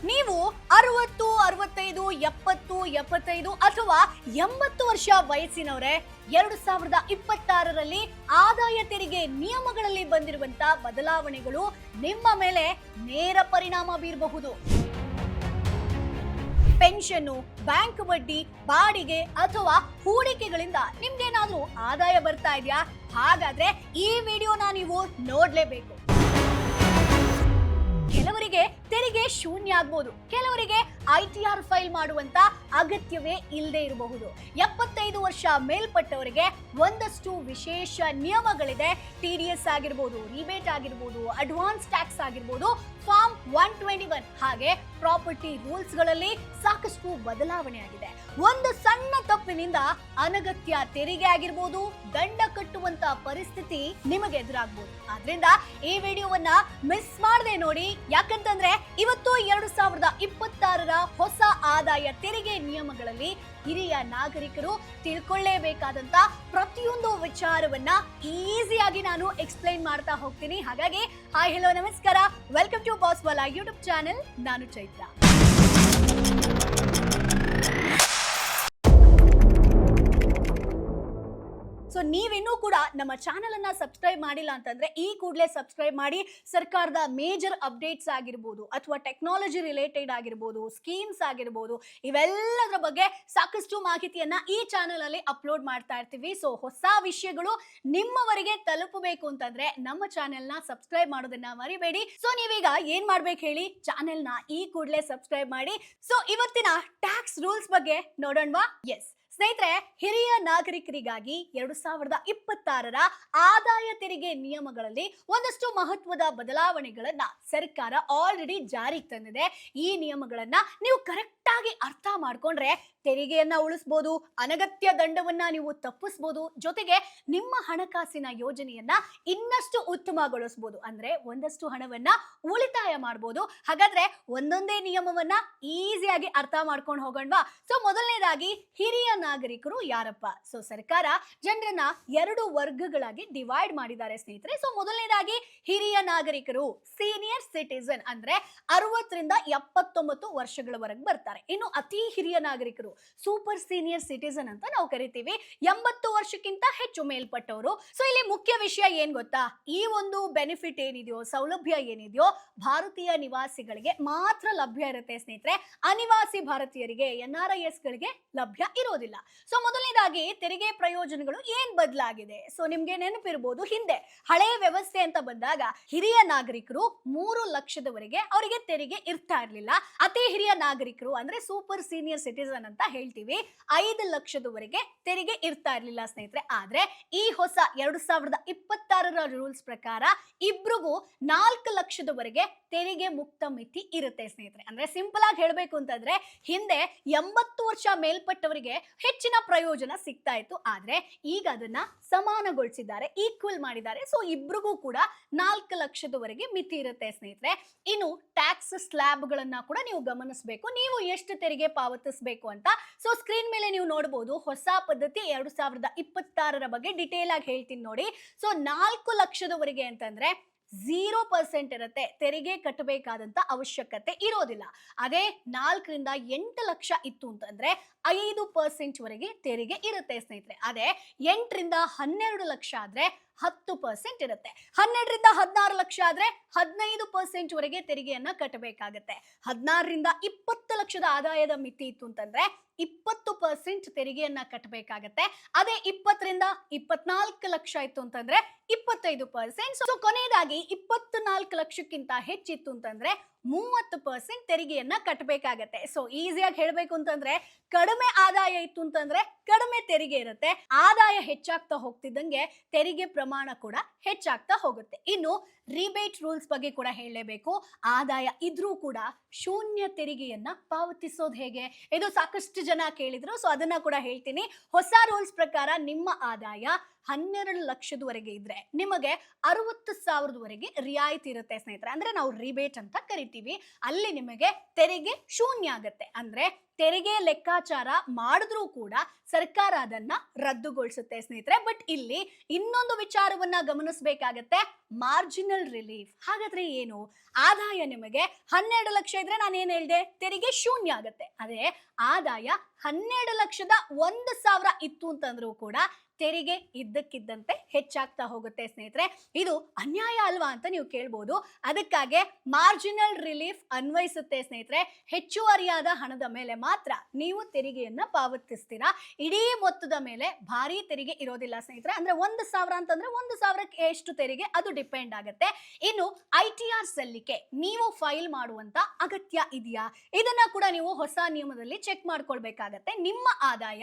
ನೀವು 60, 65, 70, 75 ಅಥವಾ 80 ವರ್ಷ ವಯಸ್ಸಿನವರೇ 2026ರಲ್ಲಿ ಆದಾಯ ತೆರಿಗೆ ನಿಯಮಗಳಲ್ಲಿ ಬಂದಿರುವಂತ ಬದಲಾವಣೆಗಳು ನಿಮ್ಮ ಮೇಲೆ ನೇರ ಪರಿಣಾಮ ಬೀರಬಹುದು. ಪೆನ್ಷನ್, ಬ್ಯಾಂಕ್ ಬಡ್ಡಿ, ಬಾಡಿಗೆ ಅಥವಾ ಹೂಡಿಕೆಗಳಿಂದ ನಿಮ್ಗೇನಾದ್ರೂ ಆದಾಯ ಬರ್ತಾ ಇದೆಯಾ? ಹಾಗಾದ್ರೆ ಈ ವಿಡಿಯೋನ ನೀವು ನೋಡ್ಲೇಬೇಕು. ಕೆಲವರಿಗೆ ತೆರಿಗೆ ಶೂನ್ಯ ಆಗ್ಬೋದು, ಕೆಲವರಿಗೆ ITR ಫೈಲ್ ಮಾಡುವಂತ ಅಗತ್ಯವೇ ಇಲ್ಲದೆ ಇರಬಹುದು. 75 ವರ್ಷ ಮೇಲ್ಪಟ್ಟವರಿಗೆ ಒಂದಷ್ಟು ವಿಶೇಷ ನಿಯಮಗಳಿದೆ. TDS ಆಗಿರ್ಬೋದು, ರಿಬೇಟ್ ಆಗಿರ್ಬೋದು, ಅಡ್ವಾನ್ಸ್ ಟ್ಯಾಕ್ಸ್ ಆಗಿರ್ಬೋದು, ಫಾರ್ಮ್ 121 ಹಾಗೆ ಪ್ರಾಪರ್ಟಿ ರೂಲ್ಸ್ ಗಳಲ್ಲಿ ಸಾಕಷ್ಟು ಬದಲಾವಣೆ ಆಗಿದೆ. ಒಂದು ಸಣ್ಣ ತಪ್ಪಿನಿಂದ ಅನಗತ್ಯ ತೆರಿಗೆ ಆಗಿರ್ಬೋದು, ದಂಡ ಕಟ್ಟುವಂತ ಪರಿಸ್ಥಿತಿ ನಿಮಗೆ ಎದುರಾಗಬಹುದು. ಆದ್ರಿಂದ ಈ ವಿಡಿಯೋವನ್ನ ಮಿಸ್ ಮಾಡದೆ ನೋಡಿ. ಯಾಕಂತಂದ್ರೆ ಇವತ್ತು 2026ರ ಹೊಸ ಆದಾಯ ತೆರಿಗೆ ನಿಯಮಗಳಲ್ಲಿ ಹಿರಿಯ ನಾಗರಿಕರು ತಿಳ್ಕೊಳ್ಳೇಬೇಕಾದಂತ ಪ್ರತಿಯೊಂದು ವಿಚಾರವನ್ನ ಈಸಿಯಾಗಿ ನಾನು ಎಕ್ಸ್ಪ್ಲೈನ್ ಮಾಡ್ತಾ ಹೋಗ್ತೀನಿ. ಹಾಗಾಗಿ ಹಾಯ್, ಹೆಲೋ, ನಮಸ್ಕಾರ, ವೆಲ್ಕಮ್ ಟು ಬಾಸ್ವಾಲಾ ಯೂಟ್ಯೂಬ್ ಚಾನೆಲ್. ನಾನು ಚೈತ್ರ. ಸೊ ನೀವಿನ್ನೂ ಕೂಡ ನಮ್ಮ ಚಾನೆಲ್ ಅನ್ನ ಸಬ್ಸ್ಕ್ರೈಬ್ ಮಾಡಿಲ್ಲ ಅಂತಂದ್ರೆ ಈ ಕೂಡಲೇ ಸಬ್ಸ್ಕ್ರೈಬ್ ಮಾಡಿ. ಸರ್ಕಾರದ ಮೇಜರ್ ಅಪ್ಡೇಟ್ಸ್ ಆಗಿರ್ಬೋದು ಅಥವಾ ಟೆಕ್ನಾಲಜಿ ರಿಲೇಟೆಡ್ ಆಗಿರ್ಬೋದು, ಸ್ಕೀಮ್ಸ್ ಆಗಿರ್ಬೋದು, ಇವೆಲ್ಲದರ ಬಗ್ಗೆ ಸಾಕಷ್ಟು ಮಾಹಿತಿಯನ್ನ ಈ ಚಾನೆಲ್ ಅಲ್ಲಿ ಅಪ್ಲೋಡ್ ಮಾಡ್ತಾ ಇರ್ತೀವಿ. ಸೊ ಹೊಸ ವಿಷಯಗಳು ನಿಮ್ಮವರೆಗೆ ತಲುಪಬೇಕು ಅಂತಂದ್ರೆ ನಮ್ಮ ಚಾನೆಲ್ ನ ಸಬ್ಸ್ಕ್ರೈಬ್ ಮಾಡೋದನ್ನ ಮರಿಬೇಡಿ. ಸೊ ನೀವೀಗ ಏನ್ ಮಾಡ್ಬೇಕು ಹೇಳಿ, ಚಾನೆಲ್ ನ ಈ ಕೂಡಲೇ ಸಬ್ಸ್ಕ್ರೈಬ್ ಮಾಡಿ. ಸೊ ಇವತ್ತಿನ ಟ್ಯಾಕ್ಸ್ ರೂಲ್ಸ್ ಬಗ್ಗೆ ನೋಡೋಣವಾ? ಎಸ್ ಸ್ನೇಹಿತರೆ, ಹಿರಿಯ ನಾಗರಿಕರಿಗಾಗಿ 2026ರ ಆದಾಯ ತೆರಿಗೆ ನಿಯಮಗಳಲ್ಲಿ ಒಂದಷ್ಟು ಮಹತ್ವದ ಬದಲಾವಣೆಗಳನ್ನ ಸರ್ಕಾರ ಆಲ್ರೆಡಿ ಜಾರಿಗೆ ತಂದಿದೆ. ಈ ನಿಯಮಗಳನ್ನ ನೀವು ಕರೆಕ್ಟ್ ಆಗಿ ಅರ್ಥ ಮಾಡ್ಕೊಂಡ್ರೆ ತೆರಿಗೆಯನ್ನ ಉಳಿಸಬಹುದು, ಅನಗತ್ಯ ದಂಡವನ್ನ ನೀವು ತಪ್ಪಿಸಬಹುದು, ಜೊತೆಗೆ ನಿಮ್ಮ ಹಣಕಾಸಿನ ಯೋಜನೆಯನ್ನ ಇನ್ನಷ್ಟು ಉತ್ತಮಗೊಳಿಸಬಹುದು. ಅಂದ್ರೆ ಒಂದಷ್ಟು ಹಣವನ್ನ ಉಳಿತಾಯ ಮಾಡಬಹುದು. ಹಾಗಾದ್ರೆ ಒಂದೊಂದೇ ನಿಯಮವನ್ನ ಈಸಿಯಾಗಿ ಅರ್ಥ ಮಾಡ್ಕೊಂಡು ಹೋಗೋಣವಾ? ಸೊ ಮೊದಲನೇದಾಗಿ ಹಿರಿಯ ನಾಗರಿಕರು ಯಾರಪ್ಪ? ಸೊ ಸರ್ಕಾರ ಜನರನ್ನ 2 ವರ್ಗಗಳಾಗಿ ಡಿವೈಡ್ ಮಾಡಿದ್ದಾರೆ ಸ್ನೇಹಿತರೆ. ಸೊ ಮೊದಲನೇದಾಗಿ ಹಿರಿಯ ನಾಗರಿಕರು, ಸೀನಿಯರ್ ಸಿಟಿಸನ್, ಅಂದ್ರೆ 60ರಿಂದ 79 ವರ್ಷಗಳವರೆಗೆ ಬರ್ತಾರೆ. ಇನ್ನು ಅತಿ ಹಿರಿಯ ನಾಗರಿಕರು, ಸೂಪರ್ ಸೀನಿಯರ್ ಸಿಟಿಸನ್ ಅಂತ ನಾವು ಕರಿತೀವಿ, 80 ವರ್ಷಕ್ಕಿಂತ ಹೆಚ್ಚು ಮೇಲ್ಪಟ್ಟವರು. ಸೊ ಇಲ್ಲಿ ಮುಖ್ಯ ವಿಷಯ ಏನ್ ಗೊತ್ತಾ? ಈ ಒಂದು ಬೆನಿಫಿಟ್ ಏನಿದೆಯೋ, ಸೌಲಭ್ಯ ಏನಿದೆಯೋ, ಭಾರತೀಯ ನಿವಾಸಿಗಳಿಗೆ ಮಾತ್ರ ಲಭ್ಯ ಇರುತ್ತೆ ಸ್ನೇಹಿತರೆ. ಅನಿವಾಸಿ ಭಾರತೀಯರಿಗೆ, NRIS ಗಳಿಗೆ ಲಭ್ಯ ಇರೋದಿಲ್ಲ. ಸೊ ಮೊದಲನೇದಾಗಿ ತೆರಿಗೆ ಪ್ರಯೋಜನಗಳು ಏನ್ ಬದಲಾಗಿದೆ? ಸೊ ನಿಮ್ಗೆ ನೆನಪಿರ್ಬೋದು, ಹಿಂದೆ ಹಳೆ ವ್ಯವಸ್ಥೆ ಅಂತ ಬಂದಾಗ ಹಿರಿಯ ನಾಗರಿಕರು 3 ಲಕ್ಷದವರೆಗೆ ಅವರಿಗೆ ತೆರಿಗೆ ಇರ್ತಾ ಇರ್ಲಿಲ್ಲ. ಅತಿ ಹಿರಿಯ ನಾಗರಿಕರು ಅಂದ್ರೆ ಸೂಪರ್ ಸೀನಿಯರ್ ಸಿಟಿಸನ್ ಅಂತ ಹೇಳ್ತೀವಿ, 5 ಲಕ್ಷದವರೆಗೆ ತೆರಿಗೆ ಇರ್ತಾ ಇರ್ಲಿಲ್ಲ ಸ್ನೇಹಿತರೆ. ಆದ್ರೆ ಈ ಹೊಸ 2026ರ ರೂಲ್ಸ್ ಪ್ರಕಾರ ಇಬ್ರಿಗೂ 4 ಲಕ್ಷದವರೆಗೆ ತೆರಿಗೆ ಮುಕ್ತ ಮಿತಿ ಇರುತ್ತೆ ಸ್ನೇಹಿತರೆ. ಅಂದ್ರೆ ಸಿಂಪಲ್ ಆಗಿ ಹೇಳ್ಬೇಕು ಅಂತಂದ್ರೆ ಹಿಂದೆ 80 ವರ್ಷ ಮೇಲ್ಪಟ್ಟವರಿಗೆ ಹೆಚ್ಚಿನ ಪ್ರಯೋಜನ ಸಿಗ್ತಾ ಇತ್ತು. ಆದ್ರೆ ಈಗ ಅದನ್ನ ಸಮಾನಗೊಳಿಸಿದ್ದಾರೆ, ಈಕ್ವಲ್ ಮಾಡಿದ್ದಾರೆ. ಸೊ ಇಬ್ರಿಗೂ ಕೂಡ 4 ಲಕ್ಷದವರೆಗೆ ಮಿತಿ ಇರುತ್ತೆ ಸ್ನೇಹಿತರೆ. ಇನ್ನು ಟ್ಯಾಕ್ಸ್ ಸ್ಲ್ಯಾಬ್ ಗಳನ್ನ ಕೂಡ ನೀವು ಗಮನಿಸಬೇಕು, ನೀವು ಎಷ್ಟು ತೆರಿಗೆ ಪಾವತಿಸಬೇಕು ಅಂತ. ಸೊ ಸ್ಕ್ರೀನ್ ಮೇಲೆ ನೀವು ನೋಡಬಹುದು, ಹೊಸ ಪದ್ಧತಿ 2026ರ ಬಗ್ಗೆ ಡಿಟೇಲ್ ಆಗಿ ಹೇಳ್ತೀನಿ ನೋಡಿ. ಸೊ 4 ಲಕ್ಷದವರೆಗೆ ಅಂತಂದ್ರೆ 0% ಇರುತ್ತೆ, ತೆರಿಗೆ ಕಟ್ಟಬೇಕಾದಂತ ಅವಶ್ಯಕತೆ ಇರೋದಿಲ್ಲ. ಅದೇ 4ರಿಂದ 8 ಲಕ್ಷ ಇತ್ತು ಅಂತಂದ್ರೆ 5% ವರೆಗೆ ತೆರಿಗೆ ಇರುತ್ತೆ ಸ್ನೇಹಿತರೆ. ಅದೇ 8ರಿಂದ 12 ಲಕ್ಷ ಆದ್ರೆ 10% ಇರುತ್ತೆ. 12ರಿಂದ 16 ಲಕ್ಷ ಆದ್ರೆ 15% ವರೆಗೆ ತೆರಿಗೆಯನ್ನ ಕಟ್ಟಬೇಕಾಗತ್ತೆ. 16ರಿಂದ 20 ಲಕ್ಷದ ಆದಾಯದ ಮಿತಿ ಇತ್ತು ಅಂತಂದ್ರೆ 20% ತೆರಿಗೆಯನ್ನ ಕಟ್ಟಬೇಕಾಗತ್ತೆ. ಅದೇ 20ರಿಂದ 24 ಲಕ್ಷ ಇತ್ತು ಅಂತಂದ್ರೆ 25%. ಸೊ ಕೊನೆಯದಾಗಿ 24 ಲಕ್ಷಕ್ಕಿಂತ ಹೆಚ್ಚಿತ್ತು ಅಂತಂದ್ರೆ 30% ತೆರಿಗೆಯನ್ನ ಕಟ್ಟಬೇಕಾಗತ್ತೆ. ಸೊ ಈಸಿಯಾಗಿ ಹೇಳ್ಬೇಕು ಅಂತಂದ್ರೆ ಕಡಿಮೆ ಆದಾಯ ಇತ್ತು ಅಂತಂದ್ರೆ ಕಡಿಮೆ ತೆರಿಗೆ ಇರುತ್ತೆ, ಆದಾಯ ಹೆಚ್ಚಾಗ್ತಾ ಹೋಗ್ತಿದ್ದಂಗೆ ತೆರಿಗೆ ಪ್ರಮಾಣ ಕೂಡ ಹೆಚ್ಚಾಗ್ತಾ ಹೋಗುತ್ತೆ. ಇನ್ನು ರಿಬೇಟ್ ರೂಲ್ಸ್ ಬಗ್ಗೆ ಕೂಡ ಹೇಳಲೇಬೇಕು. ಆದಾಯ ಇದ್ರೂ ಕೂಡ ಶೂನ್ಯ ತೆರಿಗೆಯನ್ನ ಪಾವತಿಸೋದು ಹೇಗೆ? ಇದು ಸಾಕಷ್ಟು ಜನ ಕೇಳಿದ್ರು. ಸೊ ಅದನ್ನ ಕೂಡ ಹೇಳ್ತೀನಿ. ಹೊಸ ರೂಲ್ಸ್ ಪ್ರಕಾರ ನಿಮ್ಮ ಆದಾಯ 12 ಲಕ್ಷದವರೆಗೆ ಇದ್ರೆ ನಿಮಗೆ 60,000ದವರೆಗೆ ರಿಯಾಯಿತಿ ಇರುತ್ತೆ ಸ್ನೇಹಿತರೆ. ಅಂದ್ರೆ ನಾವು ರಿಬೇಟ್ ಅಂತ ಕರಿತೀವಿ. ಅಲ್ಲಿ ನಿಮಗೆ ತೆರಿಗೆ ಶೂನ್ಯ ಆಗತ್ತೆ. ಅಂದ್ರೆ ತೆರಿಗೆ ಲೆಕ್ಕಾಚಾರ ಮಾಡಿದ್ರೂ ಕೂಡ ಸರ್ಕಾರ ಅದನ್ನ ರದ್ದುಗೊಳಿಸುತ್ತೆ ಸ್ನೇಹಿತರೆ. ಬಟ್ ಇಲ್ಲಿ ಇನ್ನೊಂದು ವಿಚಾರವನ್ನ ಗಮನಿಸಬೇಕಾಗತ್ತೆ, ಮಾರ್ಜಿನಲ್ ಮಾರ್ಜಿನಲ್ ರಿಲೀಫ್. ಹಾಗಾದ್ರೆ ಏನು? ಆದಾಯ ನಿಮಗೆ 12 ಲಕ್ಷ ಇದ್ರೆ ನಾನು ಏನ್ ಹೇಳ್ದೆ, ತೆರಿಗೆ ಶೂನ್ಯ ಆಗುತ್ತೆ. ಅದೇ ಆದಾಯ 12,01,000 ಇತ್ತು ಅಂತಂದ್ರೂ ಕೂಡ ತೆರಿಗೆ ಇದ್ದಕ್ಕಿದ್ದಂತೆ ಹೆಚ್ಚಾಗ್ತಾ ಹೋಗುತ್ತೆ ಸ್ನೇಹಿತರೆ. ಇದು ಅನ್ಯಾಯ ಅಲ್ವಾ ಅಂತ ನೀವು ಕೇಳ್ಬೋದು. ಅದಕ್ಕಾಗಿ ಮಾರ್ಜಿನಲ್ ರಿಲೀಫ್ ಅನ್ವಯಿಸುತ್ತೆ ಸ್ನೇಹಿತರೆ. ಹೆಚ್ಚುವರಿಯಾದ ಹಣದ ಮೇಲೆ ಮಾತ್ರ ನೀವು ತೆರಿಗೆಯನ್ನ ಪಾವತಿಸ್ತೀರಾ. ಇಡೀ ಮೊತ್ತದ ಮೇಲೆ ಭಾರಿ ತೆರಿಗೆ ಇರೋದಿಲ್ಲ ಸ್ನೇಹಿತರೆ. ಅಂದ್ರೆ 1,000 ಅಂತಂದ್ರೆ 1,000ಕ್ಕೆ ಎಷ್ಟು ತೆರಿಗೆ ಅದು ಡಿಪೆಂಡ್ ಆಗುತ್ತೆ. ಇನ್ನು ITR ಸಲ್ಲಿಕೆ ನೀವು ಫೈಲ್ ಮಾಡುವಂತ ಅಗತ್ಯ ಇದೆಯಾ? ಇದನ್ನ ಕೂಡ ನೀವು ಹೊಸ ನಿಯಮದಲ್ಲಿ ಚೆಕ್ ಮಾಡ್ಕೊಳ್ಬೇಕಾಗತ್ತೆ. ನಿಮ್ಮ ಆದಾಯ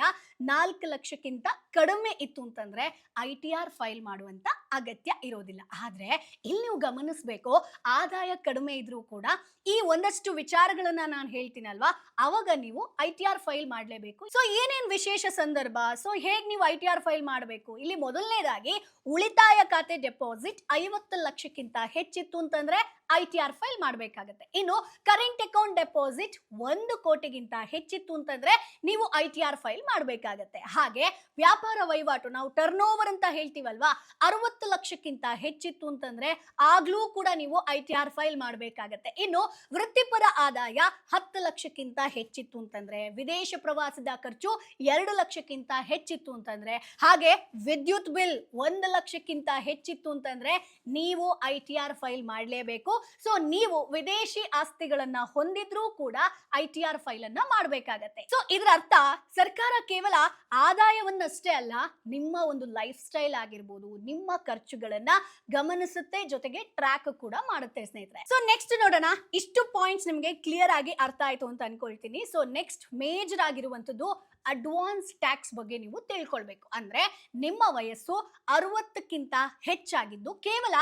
4 ಲಕ್ಷಕ್ಕಿಂತ ಕಡಿಮೆ ಇತ್ತು ಅಂತಂದ್ರೆ ITR ಫೈಲ್ ಮಾಡುವಂತ ಅಗತ್ಯ ಇರೋದಿಲ್ಲ. ಆದ್ರೆ ಇಲ್ಲಿ ನೀವು ಗಮನಿಸಬೇಕು, ಆದಾಯ ಕಡಿಮೆ ಇದ್ರೂ ಕೂಡ ಈ ಒಂದಷ್ಟು ವಿಚಾರಗಳನ್ನ ನಾನು ಹೇಳ್ತೀನಲ್ವಾ, ಅವಾಗ ನೀವು ITR ಫೈಲ್ ಮಾಡಲೇಬೇಕು. ಸೊ ಏನೇನ್ ವಿಶೇಷ ಸಂದರ್ಭ, ಸೊ ಹೇಗೆ ನೀವು ITR ಫೈಲ್ ಮಾಡಬೇಕು? ಇಲ್ಲಿ ಮೊದಲನೇದಾಗಿ ಉಳಿತಾಯ ಖಾತೆ ಡೆಪಾಸಿಟ್ 50 ಲಕ್ಷಕ್ಕಿಂತ ಹೆಚ್ಚಿತ್ತು ಅಂತಂದ್ರೆ ITR ಫೈಲ್ ಮಾಡಬೇಕಾಗುತ್ತೆ. ಇನ್ನು ಕರೆಂಟ್ ಅಕೌಂಟ್ ಡೆಪಾಸಿಟ್ 1 ಕೋಟಿಗಿಂತ ಹೆಚ್ಚಿತ್ತು ಅಂತಂದ್ರೆ ನೀವು ITR ಫೈಲ್ ಮಾಡಬೇಕಾಗತ್ತೆ. ಹಾಗೆ ವ್ಯಾಪಾರ ವಹಿವಾಟು ನಾವು ಟರ್ನ್ ಓವರ್ ಅಂತ ಹೇಳ್ತೀವಲ್ವಾ, 60 ಲಕ್ಷಕ್ಕಿಂತ ಹೆಚ್ಚಿತ್ತು ಅಂತಂದ್ರೆ ಆಗ್ಲೂ ಕೂಡ ನೀವು ITR ಫೈಲ್ ಮಾಡಬೇಕಾಗತ್ತೆ. ಇನ್ನು ವೃತ್ತಿಪರ ಆದಾಯ 10 ಲಕ್ಷಕ್ಕಿಂತ ಹೆಚ್ಚಿತ್ತು ಅಂತಂದ್ರೆ, ವಿದೇಶ ಪ್ರವಾಸದ ಖರ್ಚು 2 ಲಕ್ಷಕ್ಕಿಂತ ಹೆಚ್ಚಿತ್ತು ಅಂತಂದ್ರೆ, ಹಾಗೆ ವಿದ್ಯುತ್ ಬಿಲ್ 1 ಲಕ್ಷಕ್ಕಿಂತ ಹೆಚ್ಚಿತ್ತು ಅಂತಂದ್ರೆ ನೀವು ITR ಫೈಲ್ ಮಾಡಲೇಬೇಕು. ಸೊ ನೀವು ವಿದೇಶಿ ಆಸ್ತಿಗಳನ್ನ ಹೊಂದಿದ್ರೂ ಕೂಡ ITR ಫೈಲ್ ಅನ್ನ ಮಾಡಬೇಕಾಗತ್ತೆ. ಸೊ ಇದರ ಅರ್ಥ ಸರ್ಕಾರ ಕೇವಲ ಆದಾಯವನ್ನಷ್ಟೇ ಅಲ್ಲ, ನಿಮ್ಮ ಒಂದು ಲೈಫ್ ಸ್ಟೈಲ್ ಆಗಿರ್ಬೋದು, ನಿಮ್ಮ ಖರ್ಚುಗಳನ್ನ ಗಮನಿಸುತ್ತೆ, ಜೊತೆಗೆ ಟ್ರ್ಯಾಕ್ ಕೂಡ ಮಾಡುತ್ತೆ ಸ್ನೇಹಿತರೆ. ಸೊ ನೆಕ್ಸ್ಟ್ ನೋಡೋಣ. ಇಷ್ಟು ಪಾಯಿಂಟ್ಸ್ ನಿಮಗೆ ಕ್ಲಿಯರ್ ಆಗಿ ಅರ್ಥ ಆಯ್ತು ಅಂತ ಅನ್ಕೊಳ್ತೀನಿ. ಸೊ ನೆಕ್ಸ್ಟ್ ಮೇಜರ್ ಆಗಿರುವಂತದ್ದು ಅಡ್ವಾನ್ಸ್ ಟ್ಯಾಕ್ಸ್ ಬಗ್ಗೆ ನೀವು ತಿಳ್ಕೊಳ್ಬೇಕು. ಅಂದ್ರೆ ನಿಮ್ಮ ವಯಸ್ಸು 60ಕ್ಕಿಂತ ಹೆಚ್ಚಾಗಿದ್ದು ಕೇವಲ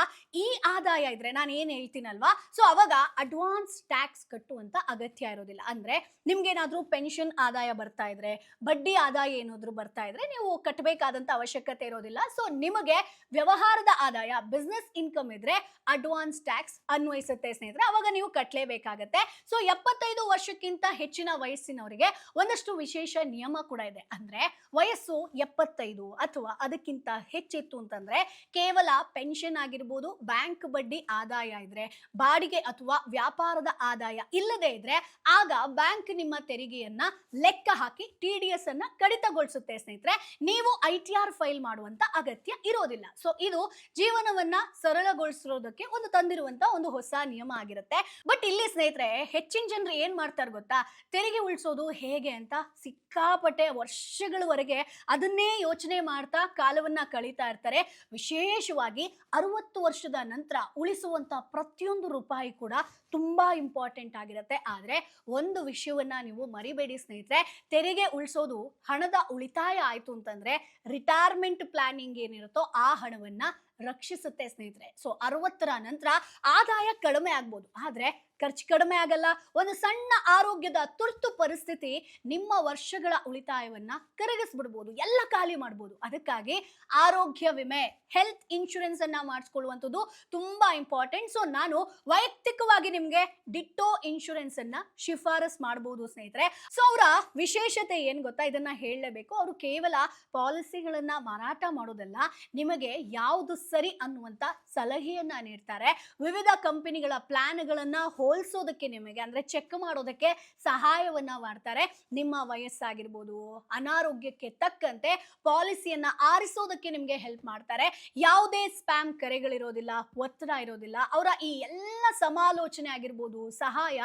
ಈ ಆದಾಯ ಇದ್ರೆ, ನಾನು ಏನ್ ಹೇಳ್ತೀನಲ್ವಾ, ಸೊ ಅವಾಗ ಅಡ್ವಾನ್ಸ್ ಟ್ಯಾಕ್ಸ್ ಕಟ್ಟುವಂತ ಅಗತ್ಯ ಇರೋದಿಲ್ಲ. ಅಂದ್ರೆ ನಿಮ್ಗೇನಾದ್ರೂ ಪೆನ್ಷನ್ ಆದಾಯ ಬರ್ತಾ ಇದ್ರೆ, ಬಡ್ಡಿ ಆದಾಯ ಏನಾದ್ರೂ ಬರ್ತಾ ಇದ್ರೆ ನೀವು ಕಟ್ಟಬೇಕಾದಂತ ಅವಶ್ಯಕತೆ ಇರೋದಿಲ್ಲ. ಸೊ ನಿಮಗೆ ವ್ಯವಹಾರದ ಆದಾಯ, ಬಿಸ್ನೆಸ್ ಇನ್ಕಮ್ ಇದ್ರೆ ಅಡ್ವಾನ್ಸ್ ಟ್ಯಾಕ್ಸ್ ಅನ್ವಯಿಸುತ್ತೆ ಸ್ನೇಹಿತರೆ. ಅವಾಗ ನೀವು ಕಟ್ಟಲೇಬೇಕಾಗತ್ತೆ. ಸೊ 75 ವರ್ಷಕ್ಕಿಂತ ಹೆಚ್ಚಿನ ವಯಸ್ಸಿನವರಿಗೆ ಒಂದಷ್ಟು ವಿಶೇಷ ನಿಯಮ ಕೂಡ ಇದೆ. ಅಂದ್ರೆ ವಯಸ್ಸು 75 ಅಥವಾ ಅದಕ್ಕಿಂತ ಹೆಚ್ಚಿತ್ತು ಅಂತಂದ್ರೆ ಕೇವಲ ಪೆನ್ಷನ್ ಆಗಿರ್ಬೋದು, ಬ್ಯಾಂಕ್ ಬಡ್ಡಿ ಆದಾಯ ಇದ್ರೆ, ಬಾಡಿಗೆ ಅಥವಾ ವ್ಯಾಪಾರದ ಆದಾಯ ಇಲ್ಲದೆ ಇದ್ರೆ ಆಗ ಬ್ಯಾಂಕ್ ನಿಮ್ಮ ತೆರಿಗೆಯನ್ನ ಲೆಕ್ಕ ಹಾಕಿ TDS ಅನ್ನ ಕಡಿತಗೊಳಿಸುತ್ತೆ ಸ್ನೇಹಿತರೆ. ನೀವು ITR ಫೈಲ್ ಮಾಡುವಂತ ಅಗತ್ಯ ಇರೋದಿಲ್ಲ. ಸೊ ಇದು ಜೀವನವನ್ನ ಸರಳಗೊಳಿಸಿರೋದಕ್ಕೆ ತಂದಿರುವಂತ ಒಂದು ಹೊಸ ನಿಯಮ ಆಗಿರುತ್ತೆ. ಬಟ್ ಇಲ್ಲಿ ಸ್ನೇಹಿತರೆ ಹೆಚ್ಚಿನ ಜನರು ಏನ್ ಮಾಡ್ತಾರೆ ಗೊತ್ತಾ, ತೆರಿಗೆ ಉಳಿಸೋದು ಹೇಗೆ ಅಂತ ಸಿಕ್ಕಾಪಟ್ಟೆ ವರ್ಷಗಳವರೆಗೆ ಅದನ್ನೇ ಯೋಚನೆ ಮಾಡ್ತಾ ಕಾಲವನ್ನ ಕಳೀತಾ ಇರ್ತಾರೆ. ವಿಶೇಷವಾಗಿ 60 ವರ್ಷದ ನಂತರ ಉಳಿಸುವಂತ ಪ್ರತಿಯೊಂದು ರೂಪಾಯಿ ಕೂಡ ತುಂಬಾ ಇಂಪಾರ್ಟೆಂಟ್ ಆಗಿರುತ್ತೆ. ಆದ್ರೆ ಒಂದು ವಿಷಯವನ್ನ ನೀವು ಮರಿಬೇಡಿ ಸ್ನೇಹಿತರೆ, ತೆರಿಗೆ ಉಳಿಸೋದು ಹಣದ ಉಳಿತಾಯ ಆಯ್ತು ಅಂತಂದ್ರೆ ರಿಟೈರ್ಮೆಂಟ್ ಪ್ಲಾನಿಂಗ್ ಏನಿರುತ್ತೋ ಆ ಹಣವನ್ನ ರಕ್ಷಿಸುತ್ತೆ ಸ್ನೇಹಿತರೆ. ಸೊ 60ರ ನಂತರ ಆದಾಯ ಕಡಿಮೆ ಆಗ್ಬೋದು, ಆದ್ರೆ ಖರ್ಚು ಕಡಿಮೆ ಆಗಲ್ಲ. ಒಂದು ಸಣ್ಣ ಆರೋಗ್ಯದ ತುರ್ತು ಪರಿಸ್ಥಿತಿ ನಿಮ್ಮ ವರ್ಷಗಳ ಉಳಿತಾಯವನ್ನ ಕರಗಿಸ್ಬಿಡ್ಬೋದು, ಎಲ್ಲ ಖಾಲಿ ಮಾಡ್ಬೋದು. ಅದಕ್ಕಾಗಿ ಆರೋಗ್ಯ ವಿಮೆ, ಹೆಲ್ತ್ ಇನ್ಶೂರೆನ್ಸ್ ಅನ್ನ ಮಾಡಿಸ್ಕೊಳ್ಳುವಂಥದ್ದು ತುಂಬಾ ಇಂಪಾರ್ಟೆಂಟ್. ಸೊ ನಾನು ವೈಯಕ್ತಿಕವಾಗಿ ನಿಮ್ಗೆ ಡಿಟ್ಟೋ ಇನ್ಶೂರೆನ್ಸ್ ಅನ್ನ ಶಿಫಾರಸ್ ಮಾಡಬಹುದು ಸ್ನೇಹಿತರೆ. ಸೊ ಅವರ ವಿಶೇಷತೆ ಏನ್ ಗೊತ್ತಾ, ಇದನ್ನ ಹೇಳಲೇಬೇಕು. ಅವರು ಕೇವಲ ಪಾಲಿಸಿಗಳನ್ನ ಮಾರಾಟ ಮಾಡೋದಲ್ಲ, ನಿಮಗೆ ಯಾವುದು ಸರಿ ಅನ್ನುವಂತ ಸಲಹೆಯನ್ನ ನೀಡ್ತಾರೆ. ವಿವಿಧ ಕಂಪನಿಗಳ ಪ್ಲಾನ್ಗಳನ್ನ ಹೋಲಿಸೋದಕ್ಕೆ, ನಿಮಗೆ ಅಂದ್ರೆ ಚೆಕ್ ಮಾಡೋದಕ್ಕೆ ಸಹಾಯವನ್ನ ಮಾಡ್ತಾರೆ. ನಿಮ್ಮ ವಯಸ್ಸಾಗಿರ್ಬೋದು, ಅನಾರೋಗ್ಯಕ್ಕೆ ತಕ್ಕಂತೆ ಪಾಲಿಸಿಯನ್ನ ಆರಿಸೋದಕ್ಕೆ ನಿಮ್ಗೆ ಹೆಲ್ಪ್ ಮಾಡ್ತಾರೆ. ಯಾವುದೇ ಸ್ಪ್ಯಾಮ್ ಕರೆಗಳಿರೋದಿಲ್ಲ, ಒತ್ತಡ ಇರೋದಿಲ್ಲ. ಅವರ ಈ ಎಲ್ಲ ಸಮಾಲೋಚನೆ ಆಗಿರ್ಬೋದು, ಸಹಾಯ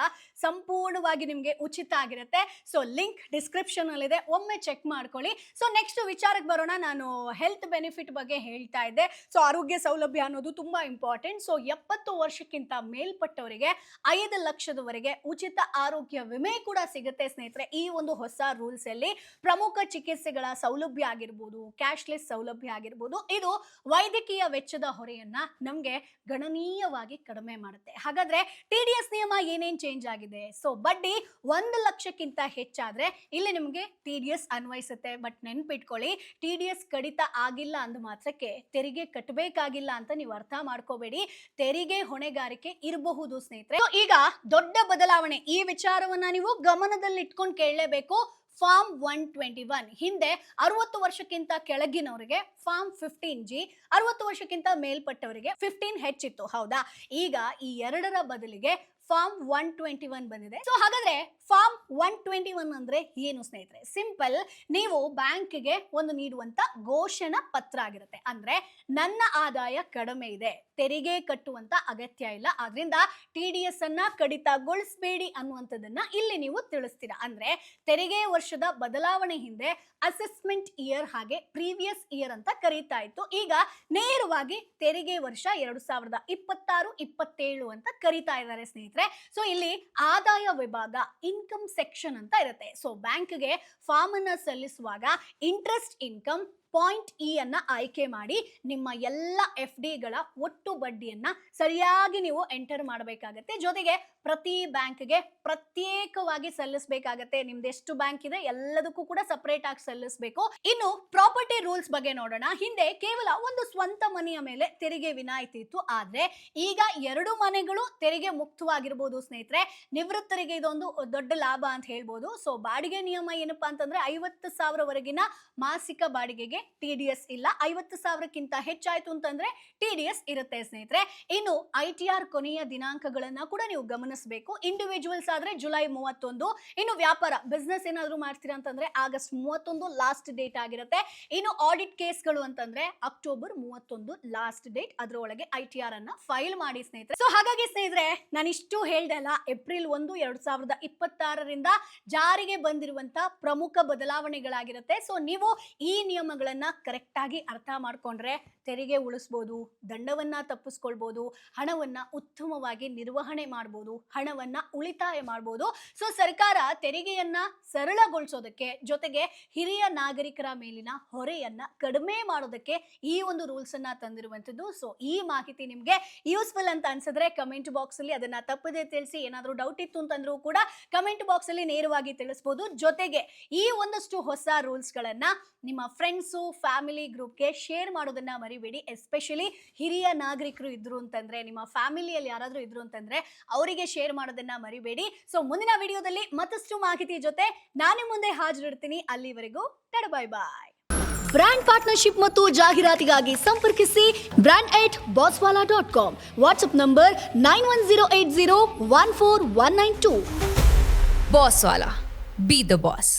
ಸಂಪೂರ್ಣವಾಗಿ ನಿಮ್ಗೆ ಉಚಿತ ಆಗಿರುತ್ತೆ. ಸೊ ಲಿಂಕ್ ಡಿಸ್ಕ್ರಿಪ್ಷನ್ ಅಲ್ಲಿ ಇದೆ, ಒಮ್ಮೆ ಚೆಕ್ ಮಾಡ್ಕೊಳ್ಳಿ. ಸೊ ನೆಕ್ಸ್ಟ್ ವಿಚಾರಕ್ಕೆ ಬರೋಣ. ನಾನು ಹೆಲ್ತ್ ಬೆನಿಫಿಟ್ ಬಗ್ಗೆ ಹೇಳ್ತಾ ಇದ್ದೆ. ಸೊ ಆರೋಗ್ಯ ಸೌಲಭ್ಯ ಅನ್ನೋದು ತುಂಬಾ ಇಂಪಾರ್ಟೆಂಟ್. ಸೊ 70 ವರ್ಷಕ್ಕಿಂತ ಮೇಲ್ಪಟ್ಟವರಿಗೆ 5 ಲಕ್ಷದವರೆಗೆ ಉಚಿತ ಆರೋಗ್ಯ ವಿಮೆ ಕೂಡ ಸಿಗುತ್ತೆ ಸ್ನೇಹಿತರೆ. ಈ ಒಂದು ಹೊಸ ರೂಲ್ಸ್ ಅಲ್ಲಿ ಪ್ರಮುಖ ಚಿಕಿತ್ಸೆಗಳ ಸೌಲಭ್ಯ ಆಗಿರ್ಬೋದು, ಕ್ಯಾಶ್ಲೆಸ್ ಸೌಲಭ್ಯ ಆಗಿರ್ಬೋದು, ಇದು ವೈದ್ಯಕೀಯ ವೆಚ್ಚದ ಹೊರೆಯನ್ನ ನಮ್ಗೆ ಗಣನೀಯವಾಗಿ ಕಡಿಮೆ ಮಾಡುತ್ತೆ. ಹಾಗಾದ್ರೆ TDS ನಿಯಮ ಏನೇನ್ ಚೇಂಜ್ ಆಗಿದೆ? ಸೊ ಬಡ್ಡಿ 1 ಲಕ್ಷಕ್ಕಿಂತ ಹೆಚ್ಚಾದ್ರೆ ಇಲ್ಲಿ ನಿಮ್ಗೆ TDS ಅನ್ವಯಿಸುತ್ತೆ. ಬಟ್ ನೆನ್ಪಿಟ್ಕೊಳ್ಳಿ, TDS ಕಡಿತ ಆಗಿಲ್ಲ ಅಂದ ಮಾತ್ರಕ್ಕೆ ತೆರಿಗೆ ಕಟ್ಟಬೇಕಾಗಿಲ್ಲ ಅಂತ ನೀವು ಅರ್ಥ ಮಾಡ್ಕೋಬೇಡಿ. ತೆರಿಗೆ ಹೊಣೆಗಾರಿಕೆ ಇರಬಹುದು ಸ್ನೇಹಿತರೆ. ಈಗ ದೊಡ್ಡ ಬದಲಾವಣೆ, ಈ ವಿಚಾರವನ್ನ ನೀವು ಗಮನದಲ್ಲಿ ಇಟ್ಕೊಂಡು ಕೇಳಲೇಬೇಕು. ಫಾರ್ಮ್ 121. ಹಿಂದೆ 60 ವರ್ಷಕ್ಕಿಂತ ಕೆಳಗಿನವರಿಗೆ ಫಾರ್ಮ್ 15G, 60 ವರ್ಷಕ್ಕಿಂತ ಮೇಲ್ಪಟ್ಟವರಿಗೆ 15H ಇತ್ತು, ಹೌದಾ? ಈಗ ಈ ಎರಡರ ಬದಲಿಗೆ ಫಾರ್ಮ್ 121 ಬಂದಿದೆ. ಸೊ ಹಾಗಾದ್ರೆ ಫಾರ್ಮ್ 121 ಅಂದ್ರೆ ಏನು ಸ್ನೇಹಿತರೆ? ಸಿಂಪಲ್, ನೀವು ಬ್ಯಾಂಕ್ಗೆ ಒಂದು ನೀಡುವಂತ ಘೋಷಣಾ ಪತ್ರ ಆಗಿರುತ್ತೆ. ಅಂದ್ರೆ ನನ್ನ ಆದಾಯ ಕಡಿಮೆ ಇದೆ, ತೆರಿಗೆ ಕಟ್ಟುವಂತ ಅಗತ್ಯ ಇಲ್ಲ, ಆದ್ರಿಂದ TDS ಅನ್ನ ಕಡಿತಗೊಳಿಸಬೇಡಿ ಅನ್ನುವಂಥದ್ದನ್ನ ಇಲ್ಲಿ ನೀವು ತಿಳಿಸ್ತೀರಾ. ಅಂದ್ರೆ ತೆರಿಗೆ ವರ್ಷದ ಬದಲಾವಣೆ ಹಿಂದೆ ಅಸೆಸ್ಮೆಂಟ್ ಇಯರ್ ಹಾಗೆ ಪ್ರೀವಿಯಸ್ ಇಯರ್ ಅಂತ ಕರೀತಾ ಇತ್ತು. ಈಗ ನೇರವಾಗಿ ತೆರಿಗೆ ವರ್ಷ 2026-27 ಅಂತ ಕರೀತಾ ಇದ್ದಾರೆ ಸ್ನೇಹಿತರೆ. ಸೊ ಇಲ್ಲಿ ಆದಾಯ ವಿಭಾಗ ಇನ್ಕಮ್ ಸೆಕ್ಷನ್ ಅಂತ ಇರುತ್ತೆ. ಸೊ ಬ್ಯಾಂಕ್ಗೆ ಫಾರ್ಮ್ ಅನ್ನ ಸಲ್ಲಿಸುವಾಗ ಇಂಟ್ರೆಸ್ಟ್ ಇನ್ಕಮ್ ಪಾಯಿಂಟ್ ಇ ಅನ್ನ ಆಯ್ಕೆ ಮಾಡಿ ನಿಮ್ಮ ಎಲ್ಲ FD ಗಳ ಒಟ್ಟು ಬಡ್ಡಿಯನ್ನ ಸರಿಯಾಗಿ ನೀವು ಎಂಟರ್ ಮಾಡಬೇಕಾಗತ್ತೆ. ಜೊತೆಗೆ ಪ್ರತಿ ಬ್ಯಾಂಕ್ಗೆ ಪ್ರತ್ಯೇಕವಾಗಿ ಸಲ್ಲಿಸಬೇಕಾಗತ್ತೆ. ನಿಮ್ದು ಎಷ್ಟು ಬ್ಯಾಂಕ್ ಇದೆ ಎಲ್ಲದಕ್ಕೂ ಕೂಡ ಸಪರೇಟ್ ಆಗಿ ಸಲ್ಲಿಸಬೇಕು. ಇನ್ನು ಪ್ರಾಪರ್ಟಿ ರೂಲ್ಸ್ ಬಗ್ಗೆ ನೋಡೋಣ. ಹಿಂದೆ ಕೇವಲ ಒಂದು ಸ್ವಂತ ಮನೆಯ ಮೇಲೆ ತೆರಿಗೆ ವಿನಾಯಿತಿ ಇತ್ತು, ಆದ್ರೆ ಈಗ 2 ಮನೆಗಳು ತೆರಿಗೆ ಮುಕ್ತವಾಗಿರ್ಬೋದು ಸ್ನೇಹಿತರೆ. ನಿವೃತ್ತರಿಗೆ ಇದೊಂದು ದೊಡ್ಡ ಲಾಭ ಅಂತ ಹೇಳ್ಬೋದು. ಸೊ ಬಾಡಿಗೆ ನಿಯಮ ಏನಪ್ಪಾ ಅಂತಂದ್ರೆ 50,000 ವರೆಗಿನ ಮಾಸಿಕ ಬಾಡಿಗೆಗೆ TDS ಇಲ್ಲ, 50,000ಕ್ಕಿಂತ ಹೆಚ್ಚಾಯ್ತು ಅಂತಂದ್ರೆ TDS ಇರುತ್ತೆ ಸ್ನೇಹಿತರೆ. ಇನ್ನು ITR ಕೊನೆಯ ದಿನಾಂಕಗಳನ್ನ ಕೂಡ ನೀವು ಗಮನಿಸಬೇಕು. ಇಂಡಿವಿಜುವಲ್ಸ್ ಆದ್ರೆ ಜುಲೈ 31, ಇನ್ನು ವ್ಯಾಪಾರ ಬಿಸ್ನೆಸ್ ಏನಾದ್ರು ಮಾಡ್ತೀರಾ ಅಂತಂದ್ರೆ ಆಗಸ್ಟ್ 31 ಲಾಸ್ಟ್ ಡೇಟ್ ಆಗಿರುತ್ತೆ. ಇನ್ನು ಆಡಿಟ್ ಕೇಸ್ಗಳು ಅಂತಂದ್ರೆ ಅಕ್ಟೋಬರ್ 31 ಲಾಸ್ಟ್ ಡೇಟ್, ಅದರೊಳಗೆ ITR ಅನ್ನ ಫೈಲ್ ಮಾಡಿ ಸ್ನೇಹಿತರೆ. ಸೊ ಹಾಗಾಗಿ ಸ್ನೇಹಿತರೆ, ನಾನು ಇಷ್ಟು ಹೇಳ್ದಲ್ಲ, ಏಪ್ರಿಲ್ 1, 2026ರಿಂದ ಜಾರಿಗೆ ಬಂದಿರುವಂತ ಪ್ರಮುಖ ಬದಲಾವಣೆಗಳಾಗಿರುತ್ತೆ. ಸೊ ನೀವು ಈ ನಿಯಮಗಳನ್ನ ಕರೆಕ್ಟ್ ಆಗಿ ಅರ್ಥ ಮಾಡ್ಕೊಂಡ್ರೆ ತೆರಿಗೆ ಉಳಿಸಬಹುದು, ದಂಡವನ್ನ ತಪ್ಪಿಸ್ಕೊಳ್ಬಹುದು, ಹಣವನ್ನ ಉತ್ತಮವಾಗಿ ನಿರ್ವಹಣೆ ಮಾಡಬಹುದು, ಹಣವನ್ನ ಉಳಿತಾಯ ಮಾಡಬಹುದು. ಸೊ ಸರ್ಕಾರ ತೆರಿಗೆಯನ್ನ ಸರಳಗೊಳಿಸೋದಕ್ಕೆ ಜೊತೆಗೆ ಹಿರಿಯ ನಾಗರಿಕರ ಮೇಲಿನ ಹೊರೆಯನ್ನ ಕಡಿಮೆ ಮಾಡೋದಕ್ಕೆ ಈ ಒಂದು ರೂಲ್ಸ್ ಅನ್ನ ತಂದಿರುವಂತದ್ದು. ಸೊ ಈ ಮಾಹಿತಿ ನಿಮ್ಗೆ ಯೂಸ್ಫುಲ್ ಅಂತ ಅನ್ಸಿದ್ರೆ ಕಮೆಂಟ್ ಬಾಕ್ಸ್ ಅಲ್ಲಿ ಅದನ್ನ ತಪ್ಪದೆ ತಿಳಿಸಿ. ಏನಾದ್ರೂ ಡೌಟ್ ಇತ್ತು ಅಂತಂದ್ರೂ ಕೂಡ ಕಮೆಂಟ್ ಬಾಕ್ಸ್ ಅಲ್ಲಿ ನೇರವಾಗಿ ತಿಳಿಸಬಹುದು. ಜೊತೆಗೆ ಈ ಒಂದಷ್ಟು ಹೊಸ ರೂಲ್ಸ್ ಗಳನ್ನ ನಿಮ್ಮ ಫ್ರೆಂಡ್ಸು ಫ್ಯಾಮಿಲಿ ಗ್ರೂಪ್ಗೆ ಶೇರ್ ಮಾಡೋದನ್ನ ಮರಿಬೇಡಿ. ಎಸ್ಪೆಷಲಿ ಹಿರಿಯ ನಾಗರಿಕರು ಇದ್ರು ಅಂತಂದ್ರೆ, ನಿಮ್ಮ ಫ್ಯಾಮಿಲಿಯಲ್ಲಿ ಯಾರಾದ್ರೂ ಇದ್ರು ಅಂತಂದ್ರೆ ಅವರಿಗೆ ಶೇರ್ ಮಾಡೋದನ್ನ ಮರಿಬೇಡಿ. ಸೊ ಮುಂದಿನ ವಿಡಿಯೋದಲ್ಲಿ ಮತ್ತಷ್ಟು ಮಾಹಿತಿ ಜೊತೆ ನಾನು ಮುಂದೆ ಹಾಜರಿರ್ತೀನಿ. ಅಲ್ಲಿವರೆಗೂ ಬೈ ಬಾಯ್. ಬ್ರ್ಯಾಂಡ್ ಪಾರ್ಟ್ನರ್ಶಿಪ್ ಮತ್ತು ಜಾಹೀರಾತಿಗಾಗಿ ಸಂಪರ್ಕಿಸಿ brand@bosswala.com. WhatsApp number 9108014192. Bosswala. Be the boss.